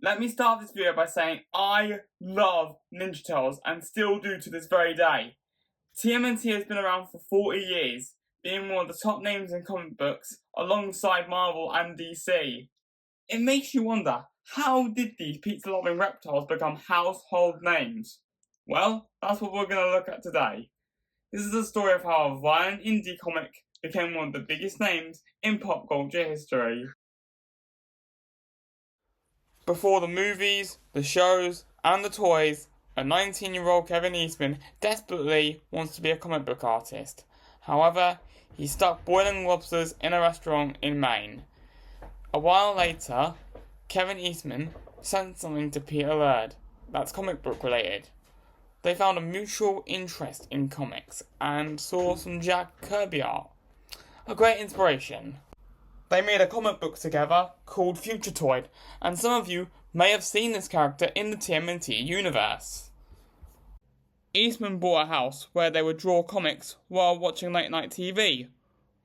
Let me start this video by saying I love Ninja Turtles and still do to this very day. TMNT has been around for 40 years, being one of the top names in comic books alongside Marvel and DC. It makes you wonder, how did these pizza-loving reptiles become household names? Well, that's what we're going to look at today. This is the story of how a violent indie comic became one of the biggest names in pop culture history. Before the movies, the shows, and the toys, a 19-year-old Kevin Eastman desperately wants to be a comic book artist. However, he's stuck boiling lobsters in a restaurant in Maine. A while later, Kevin Eastman sent something to Peter Laird that's comic book related. They found a mutual interest in comics and saw some Jack Kirby art. A great inspiration. They made a comic book together called Future Toy, and some of you may have seen this character in the TMNT universe. Eastman bought a house where they would draw comics while watching late night TV.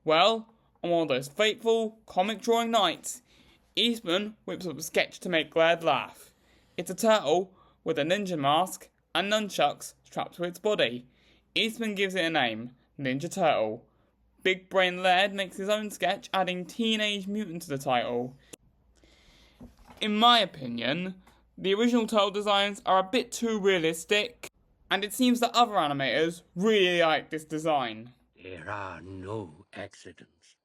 Well, on one of those fateful comic drawing nights, Eastman whips up a sketch to make Laird laugh. It's a turtle with a ninja mask and nunchucks strapped to its body. Eastman gives it a name, Ninja Turtle. Big Brain Laird makes his own sketch, adding Teenage Mutant to the title. In my opinion, the original turtle designs are a bit too realistic, and it seems that other animators really like this design. There are no accidents.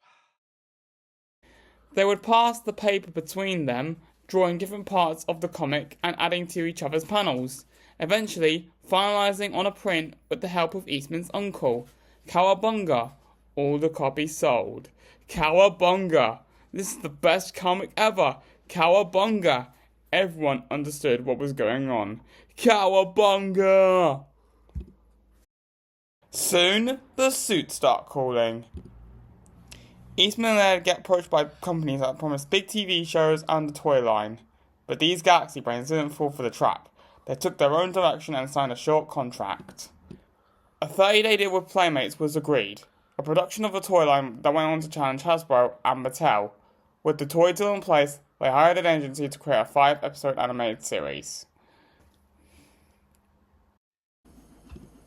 They would pass the paper between them, drawing different parts of the comic and adding to each other's panels, eventually finalising on a print with the help of Eastman's uncle, Cowabunga. All the copies sold. Cowabunga! This is the best comic ever! Cowabunga! Everyone understood what was going on. Cowabunga! Soon, the suits start calling. Eastman and Laird get approached by companies that promise big TV shows and the toy line. But these Galaxy Brains didn't fall for the trap. They took their own direction and signed a short contract. A 30-day deal with Playmates was agreed. A production of the toy line that went on to challenge Hasbro and Mattel. With the toy deal in place, they hired an agency to create a 5-episode animated series.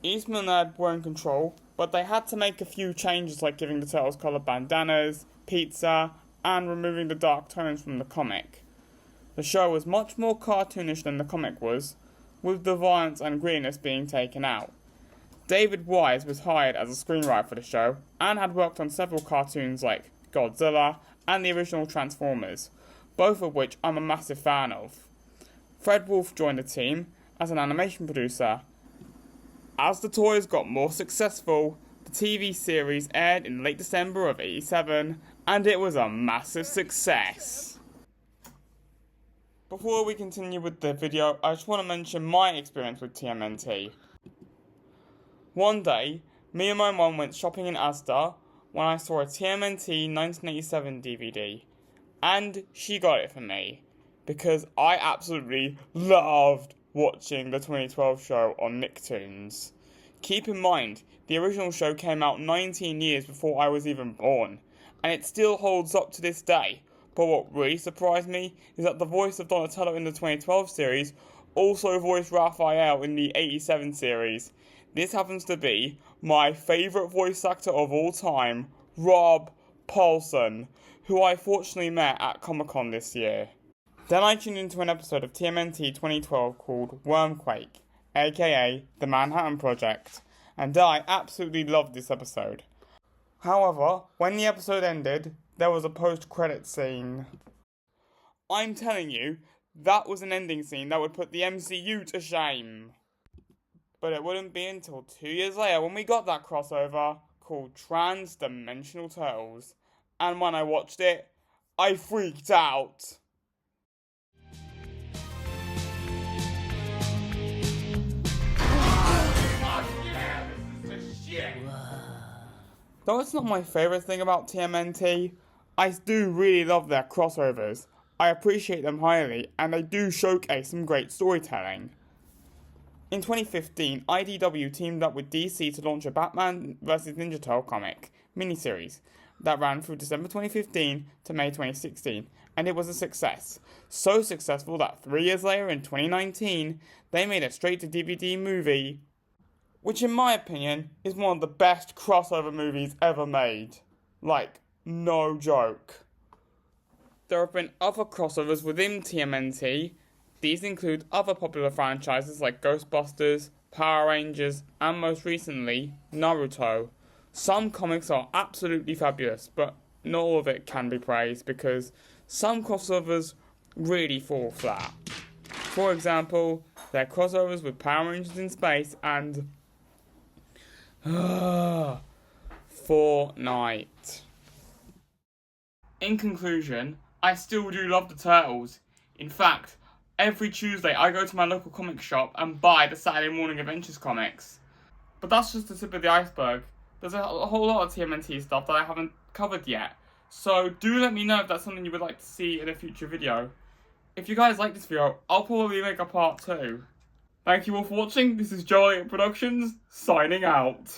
Eastman and Laird were in control, but they had to make a few changes like giving the turtles coloured bandanas, pizza, and removing the dark tones from the comic. The show was much more cartoonish than the comic was, with the violence and grittiness being taken out. David Wise was hired as a screenwriter for the show and had worked on several cartoons like Godzilla and the original Transformers, both of which I'm a massive fan of. Fred Wolf joined the team as an animation producer. As the toys got more successful, the TV series aired in late December of '87 and it was a massive success. Before we continue with the video, I just want to mention my experience with TMNT. One day, me and my mum went shopping in Asda when I saw a TMNT 1987 DVD, and she got it for me, because I absolutely loved watching the 2012 show on Nicktoons. Keep in mind, the original show came out 19 years before I was even born, and it still holds up to this day, but what really surprised me is that the voice of Donatello in the 2012 series also voiced Raphael in the '87 series. This happens to be my favourite voice actor of all time, Rob Paulson, who I fortunately met at Comic-Con this year. Then I tuned into an episode of TMNT 2012 called Wormquake, aka The Manhattan Project, and I absolutely loved this episode. However, when the episode ended, there was a post-credit scene. I'm telling you, that was an ending scene that would put the MCU to shame. But it wouldn't be until 2 years later when we got that crossover called Trans-Dimensional Turtles. And when I watched it, I freaked out. Though it's not my favourite thing about TMNT, I do really love their crossovers. I appreciate them highly, and they do showcase some great storytelling. In 2015, IDW teamed up with DC to launch a Batman vs Ninja Turtle comic miniseries that ran through December 2015 to May 2016, and it was a success. So successful that 3 years later in 2019, they made a straight-to-DVD movie, which in my opinion is one of the best crossover movies ever made. Like, no joke. There have been other crossovers within TMNT. These include other popular franchises like Ghostbusters, Power Rangers, and most recently, Naruto. Some comics are absolutely fabulous, but not all of it can be praised because some crossovers really fall flat. For example, there are crossovers with Power Rangers in Space and Fortnite. In conclusion, I still do love the Turtles. In fact, every Tuesday I go to my local comic shop and buy the Saturday Morning Adventures comics. But that's just the tip of the iceberg. There's a whole lot of TMNT stuff that I haven't covered yet. So do let me know if that's something you would like to see in a future video. If you guys like this video, I'll probably make a part 2. Thank you all for watching. This is Joy Productions, signing out.